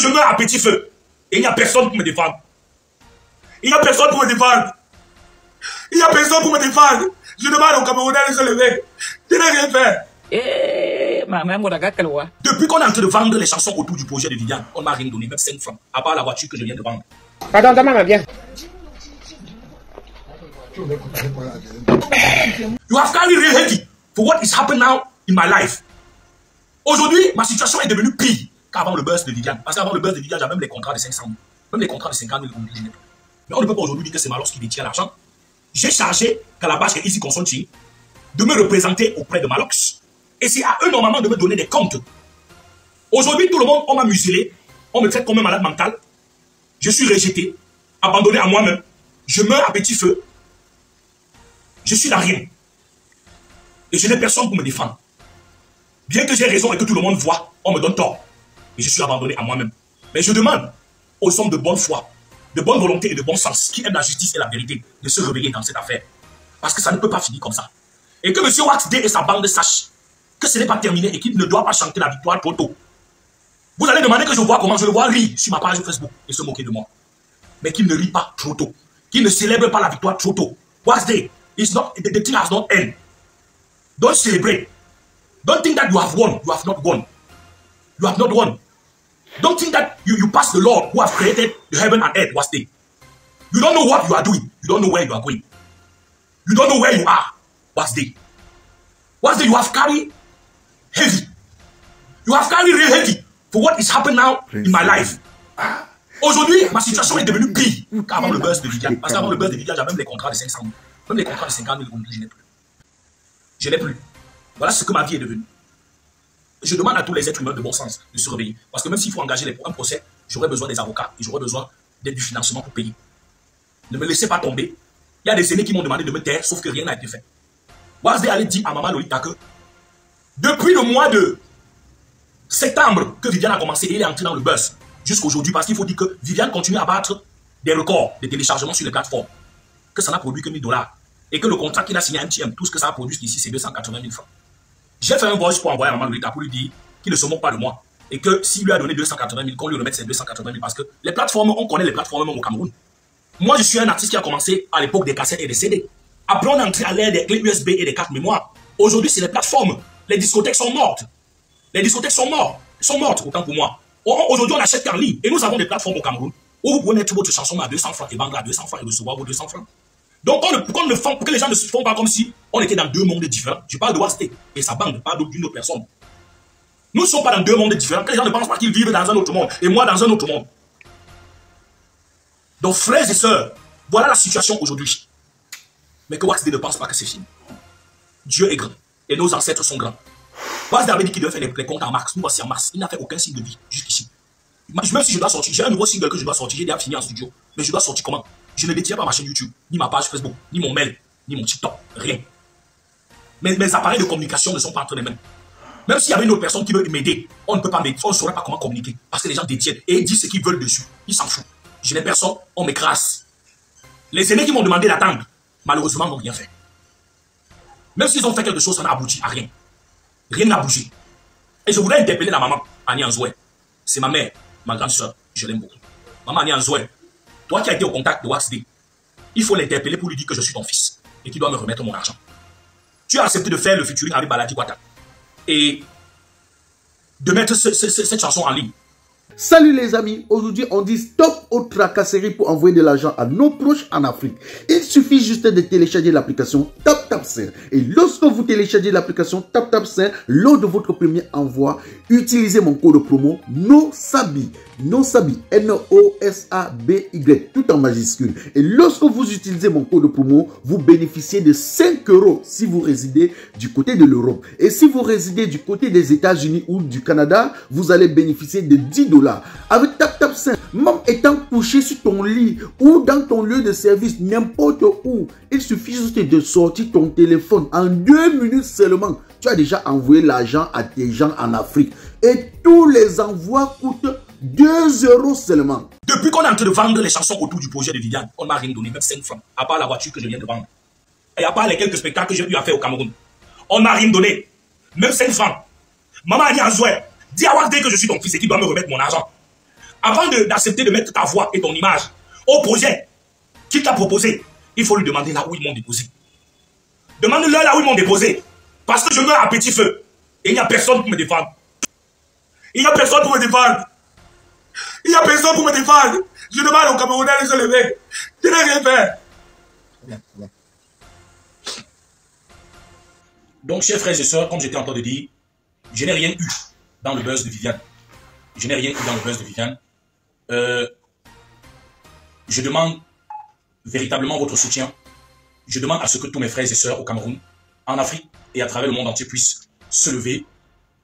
Je meurs à petit feu. Et il n'y a personne pour me défendre. Il n'y a personne pour me défendre. Il n'y a personne pour me défendre. Je demande aux Camerounais de se lever. Je n'ai rien fait. Depuis qu'on est en train de vendre les chansons autour du projet de Viviane, on ne m'a rien donné, même 5 francs, à part la voiture que je viens de vendre. Pardon, demain, bien. You have carried real heavy for what is happening now in my life. Aujourd'hui, ma situation est devenue pire qu'avant le buzz de Viviane. Parce qu'avant le buzz de Viviane, j'avais même les contrats de 500 000. Même les contrats de 50 000, mais on ne peut pas aujourd'hui dire que c'est Malos qui détient l'argent. J'ai chargé Calabash et Easy Consulting de me représenter auprès de Malox. Et c'est à eux normalement de me donner des comptes. Aujourd'hui, tout le monde, on m'a muselé, on me traite comme un malade mental. Je suis rejeté, abandonné à moi-même. Je meurs à petit feu. Je suis dans rien. Et je n'ai personne pour me défendre. Bien que j'ai raison et que tout le monde voit, on me donne tort. Et je suis abandonné à moi-même. Mais je demande aux hommes de bonne foi, de bonne volonté et de bon sens, qui aiment la justice et la vérité, de se réveiller dans cette affaire. Parce que ça ne peut pas finir comme ça. Et que M. Wax D et sa bande sachent que ce n'est pas terminé et qu'il ne doit pas chanter la victoire trop tôt. Vous allez demander que je vois comment je le vois rire sur ma page Facebook et se moquer de moi. Mais qu'il ne rit pas trop tôt. Qu'il ne célèbre pas la victoire trop tôt. Wax D, the thing has not ended. Don't celebrate. Don't think that you have won. You have not won. You have not won. Don't think that you pass the Lord who has created the heaven and earth, Wax D. You don't know what you are doing. You don't know where you are going. You don't know where you are, Wax D. Wax D, you have carried heavy. You have carried real heavy for what is happening now in my life. Aujourd'hui, ma situation est devenue pire qu'avant le buzz de Viviane. Parce qu'avant le buzz de Viviane, j'avais même les contrats de 500 000. Même les contrats de 50 000, je n'ai plus. Je n'ai plus. Voilà ce que ma vie est devenue. Je demande à tous les êtres humains de bon sens de se réveiller. Parce que même s'il faut engager un procès, j'aurai besoin des avocats et j'aurai besoin du financement pour payer. Ne me laissez pas tomber. Il y a des aînés qui m'ont demandé de me taire, sauf que rien n'a été fait. Wax D allait dire à Maman Lolita que depuis le mois de septembre que Viviane a commencé et il est entré dans le buzz jusqu'aujourd'hui, parce qu'il faut dire que Viviane continue à battre des records de téléchargement sur les plateformes, que ça n'a produit que 1 000 $. Et que le contrat qu'il a signé à MTM, tout ce que ça a produit ici, c'est 280 000 francs. J'ai fait un voice pour envoyer à Maman Lolita pour lui dire qu'il ne se moque pas de moi. Et que s'il lui a donné 280 000, qu'on lui remette ses 280 000. Parce que les plateformes, on connaît les plateformes même au Cameroun. Moi, je suis un artiste qui a commencé à l'époque des cassettes et des CD. Après, on est entré à l'ère des clés USB et des cartes mémoire. Aujourd'hui, c'est les plateformes. Les discothèques sont mortes. Les discothèques sont mortes. Elles sont mortes, autant pour moi. Aujourd'hui, on achète qu'en ligne. Et nous avons des plateformes au Cameroun où vous pouvez mettre votre chanson à 200 francs et vendre à 200 francs et recevoir vos 200 francs. Donc, pour que les gens ne se font pas comme si on était dans deux mondes différents. Je parle de Wax D et sa bande, pas d'une autre personne. Nous ne sommes pas dans deux mondes différents. Que les gens ne pensent pas qu'ils vivent dans un autre monde et moi dans un autre monde. Donc, frères et sœurs, voilà la situation aujourd'hui. Mais que Wax D ne pense pas que c'est fini. Dieu est grand et nos ancêtres sont grands. Wax D avait dit qu'il devait faire les comptes en mars. Nous voici en mars. Il n'a fait aucun signe de vie jusqu'ici. Même si je dois sortir, j'ai un nouveau single que je dois sortir. J'ai déjà fini en studio. Mais je dois sortir comment? Je ne détiens pas ma chaîne YouTube, ni ma page Facebook, ni mon mail, ni mon TikTok. Rien. Mes appareils de communication ne sont pas entre les mains. Même s'il y avait une autre personne qui veut m'aider, on ne peut pas m'aider. On ne saurait pas comment communiquer. Parce que les gens détiennent et ils disent ce qu'ils veulent dessus. Ils s'en foutent. Je n'ai personne, on m'écrase. Les aînés qui m'ont demandé d'attendre, malheureusement, n'ont rien fait. Même s'ils ont fait quelque chose, ça n'a abouti à rien. Rien n'a bougé. Et je voudrais interpeller la maman, Annie Anzoué. C'est ma mère, ma grande soeur. Je l'aime beaucoup. Maman Annie Anzoué, toi qui as été au contact de Wax D, il faut l'interpeller pour lui dire que je suis ton fils et qu'il doit me remettre mon argent. Tu as accepté de faire le featuring avec Baladi Guata et de mettre cette chanson en ligne. Salut les amis, aujourd'hui on dit stop aux tracasseries pour envoyer de l'argent à nos proches en Afrique. Il suffit juste de télécharger l'application TapTapSend. Et lorsque vous téléchargez l'application TapTapSend, lors de votre premier envoi, utilisez mon code promo NOSABY, N-O-S-A-B-Y, tout en majuscule. Et lorsque vous utilisez mon code promo, vous bénéficiez de 5 € si vous résidez du côté de l'Europe. Et si vous résidez du côté des États-Unis ou du Canada, vous allez bénéficier de 10 $. Avec TapTapSend, même étant couché sur ton lit ou dans ton lieu de service, n'importe où, il suffit juste de sortir ton téléphone. En 2 minutes seulement, tu as déjà envoyé l'argent à tes gens en Afrique. Et tous les envois coûtent 2 € seulement. Depuis qu'on est en train de vendre les chansons autour du projet de Viviane, on ne m'a rien donné, même 5 francs, à part la voiture que je viens de vendre. Et à part les quelques spectacles que j'ai eu à faire au Cameroun. On ne m'a rien donné, même 5 francs. Maman Annie Anzoué, dis à Wax D que je suis ton fils et qu'il doit me remettre mon argent. avant d'accepter de mettre ta voix et ton image au projet qu'il t'a proposé, il faut lui demander là où ils m'ont déposé. Demande-leur là où ils m'ont déposé. Parce que je meurs à petit feu. Et il n'y a personne pour me défendre. Il n'y a personne pour me défendre. Il n'y a personne pour me défendre. Je demande aux Camerounais de se lever. Je n'ai rien fait. Donc, chers frères et sœurs, comme j'étais en train de dire, je n'ai rien eu dans le buzz de Viviane. Je n'ai rien eu dans le buzz de Viviane. Je demande véritablement votre soutien. Je demande à ce que tous mes frères et sœurs au Cameroun, en Afrique et à travers le monde entier puissent se lever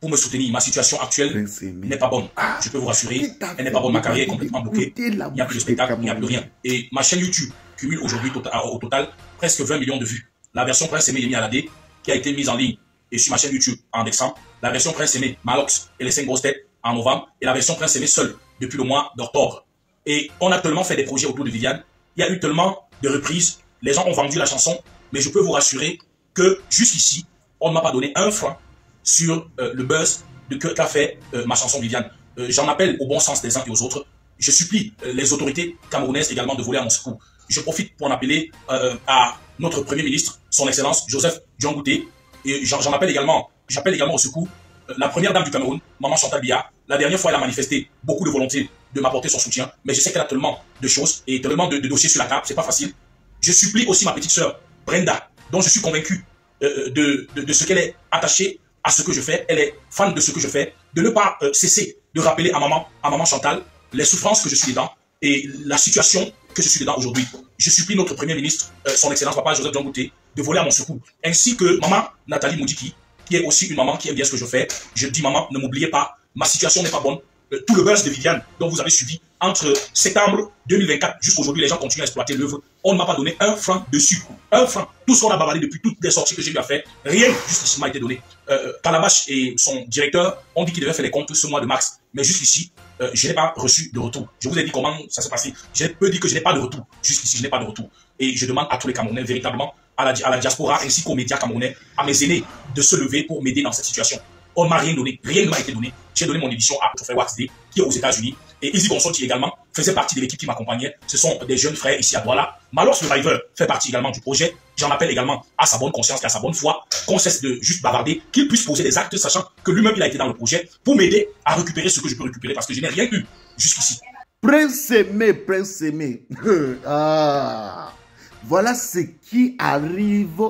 pour me soutenir. Ma situation actuelle n'est pas bonne. Je peux vous rassurer, elle n'est pas bonne. Ma carrière est complètement bloquée. Il n'y a plus de spectacle, il n'y a plus rien. Et ma chaîne YouTube cumule aujourd'hui au total presque 20 millions de vues. La version Prince Aimé Yemi Alade qui a été mise en ligne et sur ma chaîne YouTube en décembre. La version Prince Aimé Malox et les 5 grosses têtes en novembre. Et la version Prince Aimé seul depuis le mois d'octobre. Et on a tellement fait des projets autour de Viviane. Il y a eu tellement de reprises. Les gens ont vendu la chanson. Mais je peux vous rassurer que jusqu'ici, on ne m'a pas donné un franc sur le buzz qu'a fait ma chanson Viviane. J'en appelle au bon sens des uns et aux autres. Je supplie les autorités camerounaises également de voler à mon secours. Je profite pour en appeler à notre Premier ministre, son Excellence Joseph Diongouté. Et j'en appelle également, j'appelle également au secours la première dame du Cameroun, Maman Chantal Biya. La dernière fois, elle a manifesté beaucoup de volonté de m'apporter son soutien. Mais je sais qu'elle a tellement de choses et tellement de dossiers sur la table. C'est pas facile. Je supplie aussi ma petite sœur, Brenda, dont je suis convaincu de ce qu'elle est attachée à ce que je fais. Elle est fan de ce que je fais. De ne pas cesser de rappeler à maman Chantal les souffrances que je suis dedans et la situation que je suis dedans aujourd'hui. Je supplie notre Premier ministre, son Excellence Papa Joseph Diongouté, de voler à mon secours. Ainsi que maman Nathalie Moudiki, qui est aussi une maman qui aime bien ce que je fais. Je dis maman, ne m'oubliez pas, ma situation n'est pas bonne. Tout le buzz de Viviane dont vous avez suivi entre septembre 2024 jusqu'à aujourd'hui, les gens continuent à exploiter l'œuvre. On ne m'a pas donné un franc dessus. Un franc. Tout ce qu'on a bavardé depuis toutes les sorties que j'ai eu à faire, rien jusqu'ici m'a été donné. Calabash et son directeur ont dit qu'ils devaient faire les comptes ce mois de mars. Mais jusqu'ici, je n'ai pas reçu de retour. Je vous ai dit comment ça s'est passé. Je peux dire que je n'ai pas de retour. Jusqu'ici, je n'ai pas de retour. Et je demande à tous les Camerounais, véritablement, à la diaspora ainsi qu'aux médias camerounais, à mes aînés, de se lever pour m'aider dans cette situation. On ne m'a rien donné, rien ne m'a été donné. J'ai donné mon édition à Trophée Waxday, qui est aux États-Unis. Et Easy Gonson, qui également faisait partie de l'équipe qui m'accompagnait. Ce sont des jeunes frères ici à Douala. Malox le River fait partie également du projet. J'en appelle également à sa bonne conscience et à sa bonne foi, qu'on cesse de juste bavarder, qu'il puisse poser des actes, sachant que lui-même il a été dans le projet, pour m'aider à récupérer ce que je peux récupérer, parce que je n'ai rien eu jusqu'ici. Prince Aimé, Prince Aimé. Voilà ce qui arrive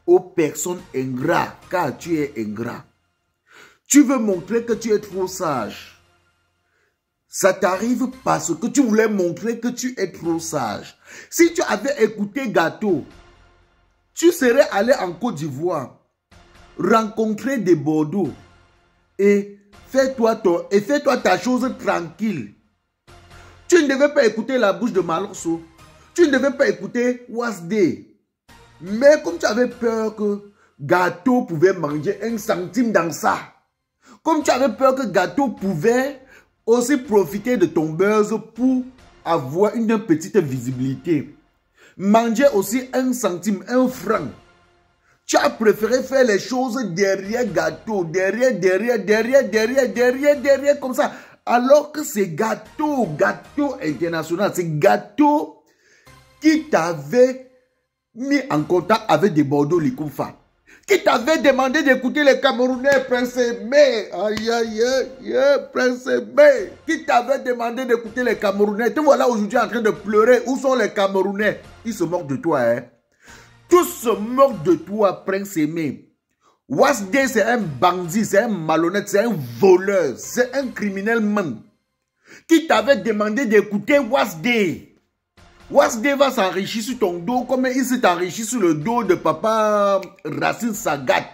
aux personnes ingrates, car tu es ingrat. Tu veux montrer que tu es trop sage. Ça t'arrive parce que tu voulais montrer que tu es trop sage. Si tu avais écouté Gâteau, tu serais allé en Côte d'Ivoire, rencontrer des Bordeaux et fais-toi ta chose tranquille. Tu ne devais pas écouter la bouche de Malorso. Tu ne devais pas écouter Wasday. Mais comme tu avais peur que Gâteau pouvait manger 1 centime dans ça, comme tu avais peur que Gâteau pouvait aussi profiter de ton buzz pour avoir une petite visibilité, manger aussi 1 centime, 1 franc, tu as préféré faire les choses derrière Gâteau, derrière, comme ça. Alors que c'est Gâteau international, c'est Gâteau qui t'avait mis en contact avec des Bordeaux Likoufa, qui t'avait demandé d'écouter les Camerounais, Prince Aimé, Prince Aimé, qui t'avait demandé d'écouter les Camerounais. Te voilà aujourd'hui en train de pleurer. Où sont les Camerounais? Ils se moquent de toi, hein. Tous se moquent de toi, Prince Aimé. Wasday, c'est un bandit, c'est un malhonnête, c'est un voleur, c'est un criminel man. Qui t'avait demandé d'écouter Wasday. Wasday va s'enrichir sur ton dos comme il s'est enrichi sur le dos de papa Racine Sagat.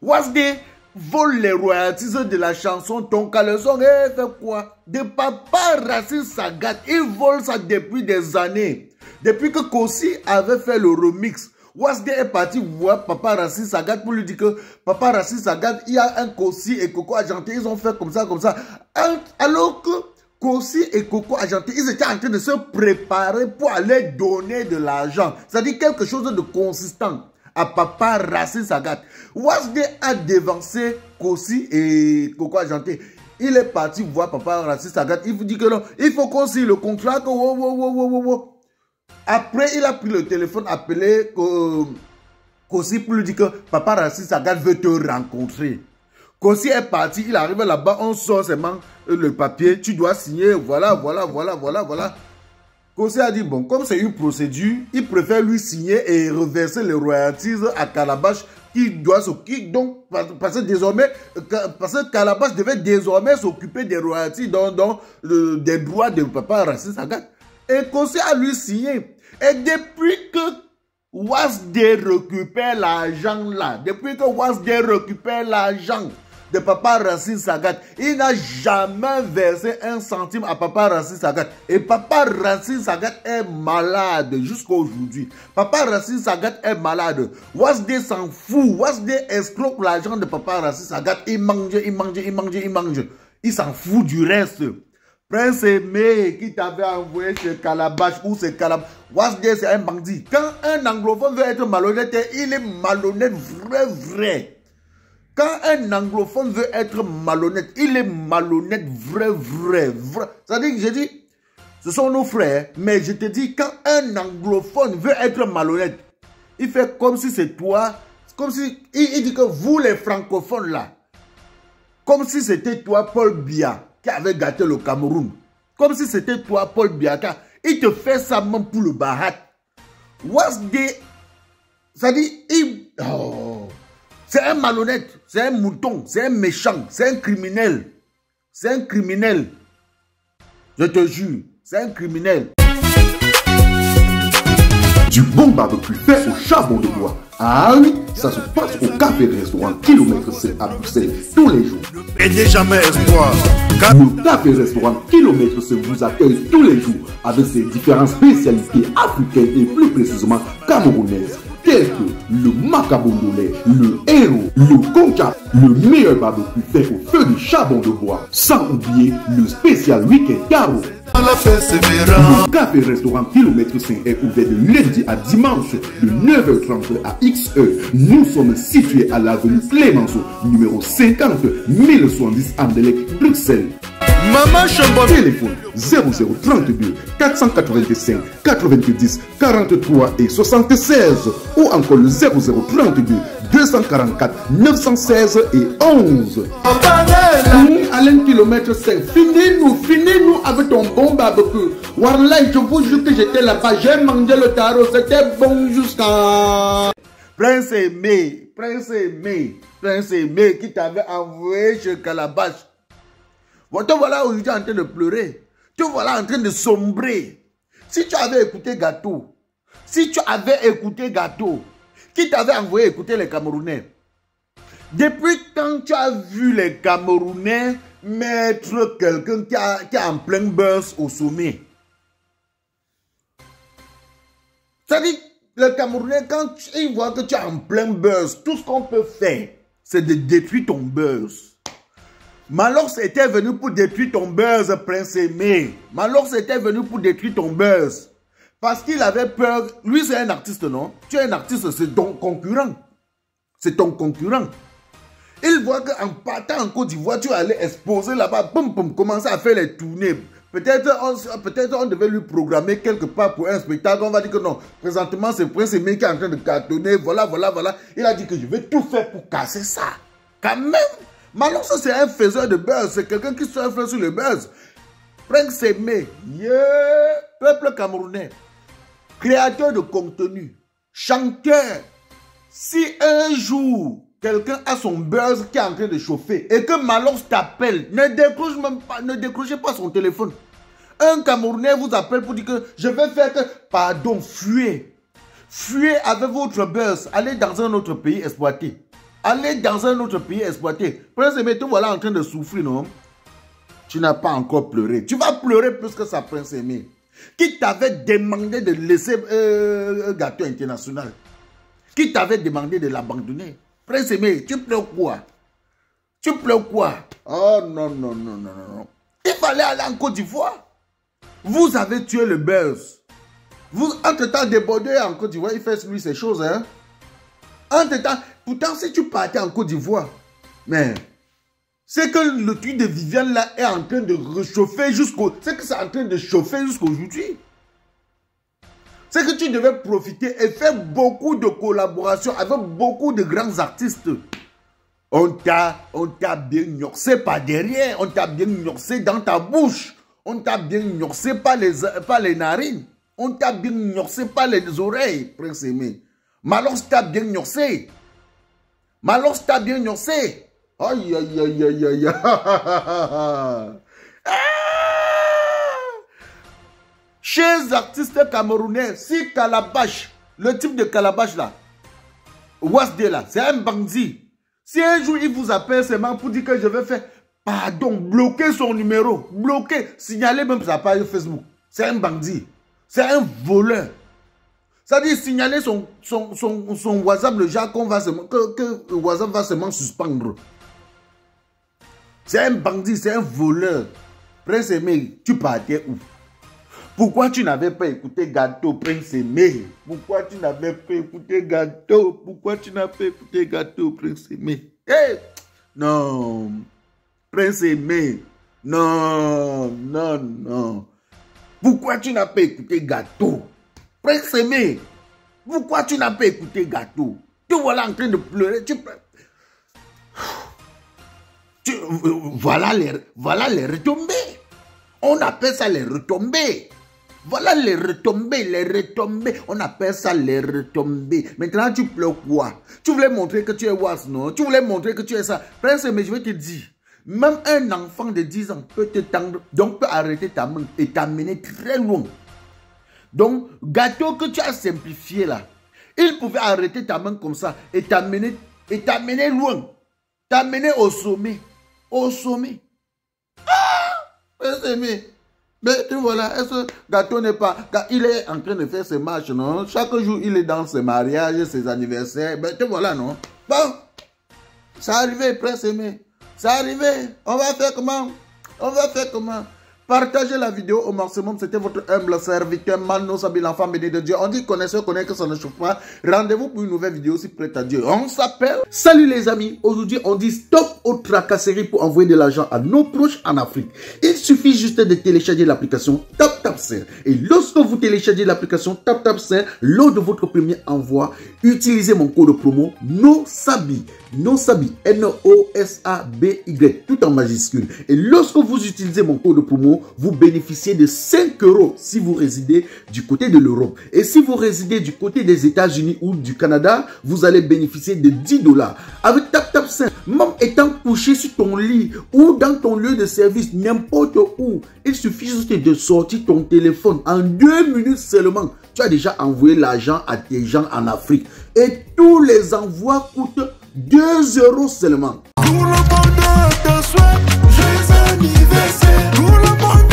Wasday vole les royalties de la chanson Ton Caleçon. Et fait quoi? De papa Racine Sagat. Il vole ça depuis des années. Depuis que Kossi avait fait le remix. Wasday est parti voir papa Racine Sagat pour lui dire que papa Racine Sagat, il y a un Kossi et Coco Argenté. Ils ont fait comme ça, comme ça. Alors que Kossi et Coco Argenté, ils étaient en train de se préparer pour aller donner de l'argent. C'est-à-dire quelque chose de consistant à papa Racine Sagat. Wasday a dévancé Kossi et Coco Argenté. Il est parti voir Papa Racine Sagat. Il vous dit que non, il faut qu'on signe le contrat. Après, il a pris le téléphone, appelé Kossi pour lui dire que Papa Racine Sagat veut te rencontrer. Kossi est parti, il arrive là-bas, on sort seulement le papier, tu dois signer, voilà. Kossi a dit, bon, comme c'est une procédure, il préfère lui signer et reverser les royalties à Calabash qui doit s'occuper, donc, parce que Calabash devait désormais s'occuper des royalties des droits de Papa Racine Sagat. Et Kossi a lui signé. Et depuis que Wasde récupère l'argent là, de Papa Racine Sagat, il n'a jamais versé un centime à Papa Racine Sagat. Et Papa Racine Sagat est malade jusqu'à aujourd'hui. Papa Racine Sagat est malade. Wasde s'en fout. Wasde escroque l'argent de Papa Racine Sagat. Il mange. Il s'en fout du reste. Prince Aimé qui t'avait envoyé chez Calabash ou c'est Calabash. Wasde c'est un bandit. Quand un anglophone veut être malhonnête, il est malhonnête vrai. Quand un anglophone veut être malhonnête, il est malhonnête vrai. C'est-à-dire que j'ai dit, ce sont nos frères, mais je te dis, quand un anglophone veut être malhonnête, il fait comme si c'est toi, comme si, il dit que vous les francophones là, comme si c'était toi Paul Biya qui avait gâté le Cameroun, comme si c'était toi Paul Biya, il te fait ça même pour le bahat. Wasde, c'est-à-dire, c'est un malhonnête, c'est un mouton, c'est un méchant, c'est un criminel. C'est un criminel. Je te jure, c'est un criminel. Du bon barbecue fait au charbon de bois. Ah oui, ça se passe au café restaurant Kilomètre C à Bruxelles tous les jours. Et jamais espoir. Le café restaurant Kilomètre C vous accueille tous les jours avec ses différentes spécialités africaines et plus précisément camerounaises. Tels que le macabondolais, le héros, le concha, le meilleur barbecue fait au feu du charbon de bois. Sans oublier le spécial week-end carreau. Le café restaurant Kilomètre 5 est ouvert de lundi à dimanche de 9h30 à XE. Nous sommes situés à l'avenue Clémenceau, numéro 50 1070 Anderlecht, Bruxelles. Maman Chambon. Téléphone 0032 485 90 43 et 76 ou encore le 0032 244 916 et 11. Alain Kilomètre 5, finis-nous avec ton bon barbecue. Warlai, je vous jure que j'étais là-bas, j'ai mangé le tarot, c'était bon jusqu'à... Prince Aimé qui t'avait envoyé chez Calabash. Te voilà aujourd'hui en train de pleurer. Te voilà en train de sombrer. Si tu avais écouté Gâteau, qui t'avait envoyé écouter les Camerounais? Depuis quand tu as vu les Camerounais mettre quelqu'un qui a en plein buzz au sommet? C'est-à-dire, les Camerounais, quand ils voient que tu es en plein buzz, tout ce qu'on peut faire, c'est de détruire ton buzz. Malox était venu pour détruire ton buzz, Prince Aimé. Malox était venu pour détruire ton buzz. Parce qu'il avait peur. Lui, c'est un artiste, non? Tu es un artiste, c'est ton concurrent. C'est ton concurrent. Il voit qu'en partant en Côte d'Ivoire, tu allais exposer là-bas, commencer à faire les tournées. Peut-être on devait lui programmer quelque part pour un spectacle. On va dire que non, présentement, c'est Prince Aimé qui est en train de cartonner. Voilà. Il a dit que je vais tout faire pour casser ça. Quand même. Malox, c'est un faiseur de buzz. C'est quelqu'un qui surfe sur le buzz. Prince Aimé, peuple camerounais, créateur de contenu, chanteur. Si un jour, quelqu'un a son buzz qui est en train de chauffer et que Malox t'appelle, ne décrochez pas son téléphone. Un Camerounais vous appelle pour dire que je vais faire que... Pardon, fuyez. Fuyez avec votre buzz. Allez dans un autre pays exploité. Allez dans un autre pays exploité. Prince Aimé, te voilà en train de souffrir, non? Tu n'as pas encore pleuré. Tu vas pleurer plus que ça, Prince Aimé. Qui t'avait demandé de laisser Gâteau International? Qui t'avait demandé de l'abandonner? Prince Aimé, tu pleures quoi? Tu pleures quoi? Oh non. Il fallait aller en Côte d'Ivoire. Vous avez tué le buzz. Vous, entre-temps, débordé en Côte d'Ivoire, il fait lui ces choses, hein? Entre-temps, pourtant, si tu partais en Côte d'Ivoire, mais C'est que le truc de Viviane là est en train de réchauffer jusqu'au... C'est que c'est en train de chauffer jusqu'aujourd'hui. C'est que tu devais profiter et faire beaucoup de collaborations avec beaucoup de grands artistes. On t'a bien gnorsé par derrière. On t'a bien gnorsé dans ta bouche. On t'a bien gnorsé par les narines. On t'a bien gnorsé par les oreilles, Prince Aimé. Malos t'a bien gnorsé. Malos t'a bien gnorsé. Aïe, aïe, aïe, aïe, aïe. Chers artistes camerounais, si Calabash, le type de Calabash là, Wasde là, c'est un bandit. Si un jour il vous appelle seulement pour dire que je vais faire, pardon, bloquer son numéro, bloquer, signaler même sa page Facebook. C'est un bandit. C'est un voleur. Ça dit signaler son WhatsApp, le genre qu'on va que WhatsApp va seulement suspendre. C'est un bandit, c'est un voleur. Prince Aimé, tu partais où? Pourquoi tu n'avais pas écouté Gâteau, Prince Aimé? Pourquoi tu n'avais pas écouté Gâteau? Pourquoi tu n'as pas écouté Gâteau, Prince Aimé? Hey! Non. Prince Aimé. Non, non, non. Pourquoi tu n'as pas écouté Gâteau? Prince Aimé. Pourquoi tu n'as pas écouté Gâteau? Tu voilà en train de pleurer. Voilà les retombées. On appelle ça les retombées. Voilà les retombées, on appelle ça les retombées. Maintenant, tu pleures quoi? Tu voulais montrer que tu es was, non? Tu voulais montrer que tu es ça. Prince, mais je vais te dire, même un enfant de 10 ans peut te tendre, donc peut arrêter ta main et t'amener très loin. Donc, Gâteau que tu as simplifié là, il pouvait arrêter ta main comme ça et t'amener loin. T'amener au sommet. Au sommet. Ah! Mais tu voilà, est-ce que Gâteau n'est pas... Il est en train de faire ses marches, non? Chaque jour, il est dans ses mariages, ses anniversaires. Mais tu voilà, non? Bon, ça arrivé, Prince Aimé. Ça arrivé. On va faire comment? On va faire comment? Partagez la vidéo au maximum. C'était votre humble serviteur Mano Sabi, l'enfant béni de Dieu. On dit connaisseur, connaît que ça ne chauffe pas. Rendez-vous pour une nouvelle vidéo si prête à Dieu. On s'appelle. Salut les amis. Aujourd'hui, on dit stop aux tracasseries pour envoyer de l'argent à nos proches en Afrique. Il suffit juste de télécharger l'application TapTapSend. Et lorsque vous téléchargez l'application TapTapSend, lors de votre premier envoi, utilisez mon code promo NOSABI. NOSABI. N-O-S-A-B-Y. Tout en majuscule. Et lorsque vous utilisez mon code promo, vous bénéficiez de 5 € si vous résidez du côté de l'Europe. Et si vous résidez du côté des États-Unis ou du Canada, vous allez bénéficier de 10 $. Avec TapTapSend, même étant couché sur ton lit ou dans ton lieu de service, n'importe où, il suffit juste de sortir ton téléphone. En 2 minutes seulement, tu as déjà envoyé l'argent à tes gens en Afrique. Et tous les envois coûtent 2 € seulement. Tout le monde te souhaite joyeux anniversaire. Tout le monde